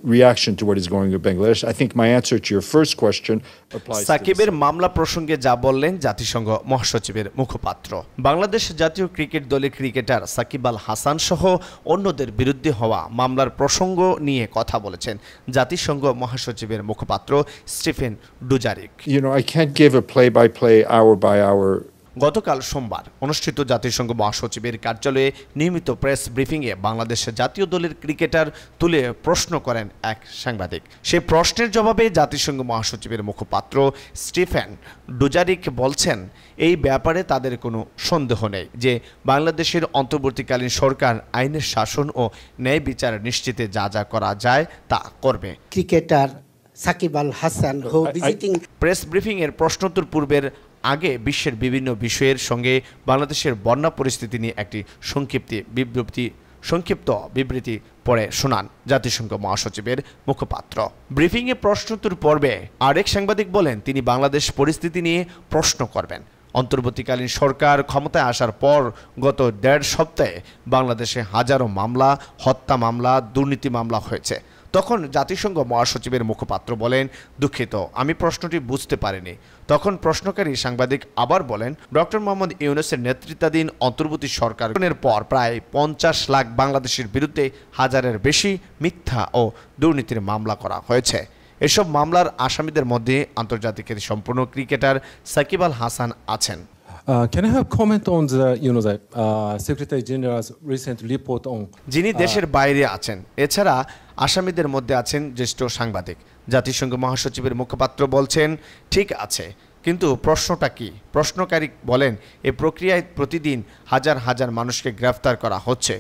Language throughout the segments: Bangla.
reaction to what is going on in Bangladesh. I think my answer to your first question applies. সাকিবের মামলা প্রসঙ্গে যা বললেন জাতিসংঘ মহাসচিবের মুখপাত্র। বাংলাদেশ জাতীয় ক্রিকেট দলের ক্রিকেটার সাকিব আল হাসান সহ অন্যদের বিরুদ্ধে হওয়া মামলার প্রসঙ্গ নিয়ে কথা বলেছেন জাতিসংঘ মহাসচিবের মুখপাত্র Stephen Dujarric. I can't give a play-by-play, hour-by-hour. গতকাল সোমবার অনুষ্ঠিত জাতিসংঘ মহাসচিবের কার্যালয়ে নিয়মিত প্রেস ব্রিফিংয়ে বাংলাদেশ জাতীয় দলের ক্রিকেটার তুলে প্রশ্ন করেন এক সাংবাদিক। সেই প্রশ্নের জবাবে জাতিসংঘ মহাসচিবের মুখপাত্র স্টিফেন ডুজারিক বলছেন, এই ব্যাপারে তাদের কোনো সন্দেহ নেই যে বাংলাদেশের অন্তর্বর্তীকালীন সরকার আইনের শাসন ও ন্যায় বিচার নিশ্চিতে যা যা করা যায় তা করবে। ক্রিকেটার সাকিব আল হাসান প্রেস ব্রিফিংয়ের প্রশ্নোত্তর পূর্বের আগে বিশ্বের বিভিন্ন বিষয়ের সঙ্গে বাংলাদেশের বন্যা পরিস্থিতি নিয়ে একটি সংক্ষিপ্ত বিবৃতি পড়ে শোনান জাতিসংঘ মহাসচিবের মুখপাত্র। ব্রিফিংয়ে প্রশ্নোত্তর পর্বে আরেক সাংবাদিক বলেন তিনি বাংলাদেশ পরিস্থিতি নিয়ে প্রশ্ন করবেন। অন্তর্বর্তীকালীন সরকার ক্ষমতায় আসার পর গত 1.5 সপ্তাহে বাংলাদেশে হাজারো মামলা, হত্যা মামলা, দুর্নীতি মামলা হয়েছে। তখন জাতিসংঘ মহাসচিবের মুখপাত্র বলেন, দুঃখিত, আমি প্রশ্নটি বুঝতে পারিনি। তখন প্রশ্নকারী সাংবাদিক আবার বলেন, ডক্টর মোহাম্মদ ইউনূসের নেতৃত্বাধীন অন্তর্বর্তী সরকারের পর প্রায় 50 লাখ বাংলাদেশের বিরুদ্ধে হাজারের বেশি মিথ্যা ও দুর্নীতির মামলা করা হয়েছে। এসব মামলার আসামিদের মধ্যে আন্তর্জাতিক সম্পূর্ণ ক্রিকেটার সাকিব আল হাসান আছেন। Can I have comment on the Secretary General's recent report on যিনি দেশের বাইরে আছেন? এছাড়া আসামিদের মধ্যে আছেন জ্যেষ্ঠ সাংবাদিক। জাতিসংঘ মহাসচিবের মুখপাত্র বলছেন, ঠিক আছে, কিন্তু প্রশ্নটা কি? প্রশ্নকারী বলেন, এই প্রক্রিয়ায় প্রতিদিন হাজার হাজার মানুষকে গ্রেফতার করা হচ্ছে।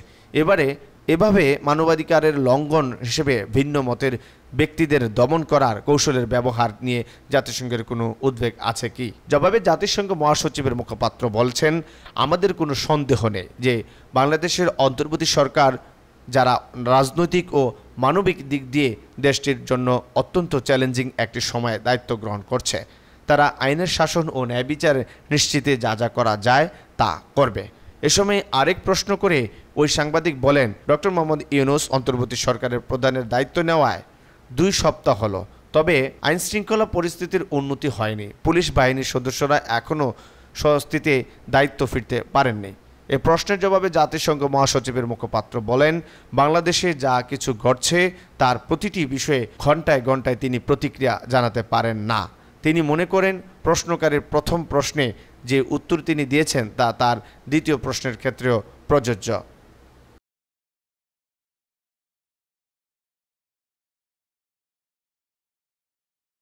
এভাবে মানবাধিকারের লঙ্ঘন হিসেবে ভিন্ন মতের ব্যক্তিদের দমন করার কৌশলের ব্যবহার নিয়ে জাতিসংঘের কোনো উদ্বেগ আছে কি? জবাবে জাতিসংঘ মহাসচিবের মুখপাত্র বলছেন, আমাদের কোনো সন্দেহ নেই যে বাংলাদেশের অন্তর্বর্তী সরকার, যারা রাজনৈতিক ও মানবিক দিক দিয়ে দেশটির জন্য অত্যন্ত চ্যালেঞ্জিং একটি সময়ে দায়িত্ব গ্রহণ করছে, তারা আইনের শাসন ও ন্যায় বিচার নিশ্চিতে যা যা করা যায় তা করবে। এ সময় আরেক প্রশ্ন করে ওই সাংবাদিক বলেন, ডক্টর মোহাম্মদ ইউনূস অন্তর্বর্তী সরকারের প্রধানের দায়িত্ব নেওয়ায় 2 সপ্তাহ হলো, তবে আইনশৃঙ্খলা পরিস্থিতির উন্নতি হয়নি। পুলিশ বাহিনীর সদস্যরা এখনও স্বস্তিতে দায়িত্ব ফিরতে পারেননি। এ প্রশ্নের জবাবে জাতিসংঘ মহাসচিবের মুখপাত্র বলেন, বাংলাদেশে যা কিছু ঘটছে তার প্রতিটি বিষয়ে ঘন্টায় ঘন্টায় তিনি প্রতিক্রিয়া জানাতে পারেন না। তিনি মনে করেন প্রশ্নকারীর প্রথম প্রশ্নে যে উত্তর তিনি দিয়েছেন তা তার দ্বিতীয় প্রশ্নের ক্ষেত্রেও প্রযোজ্য।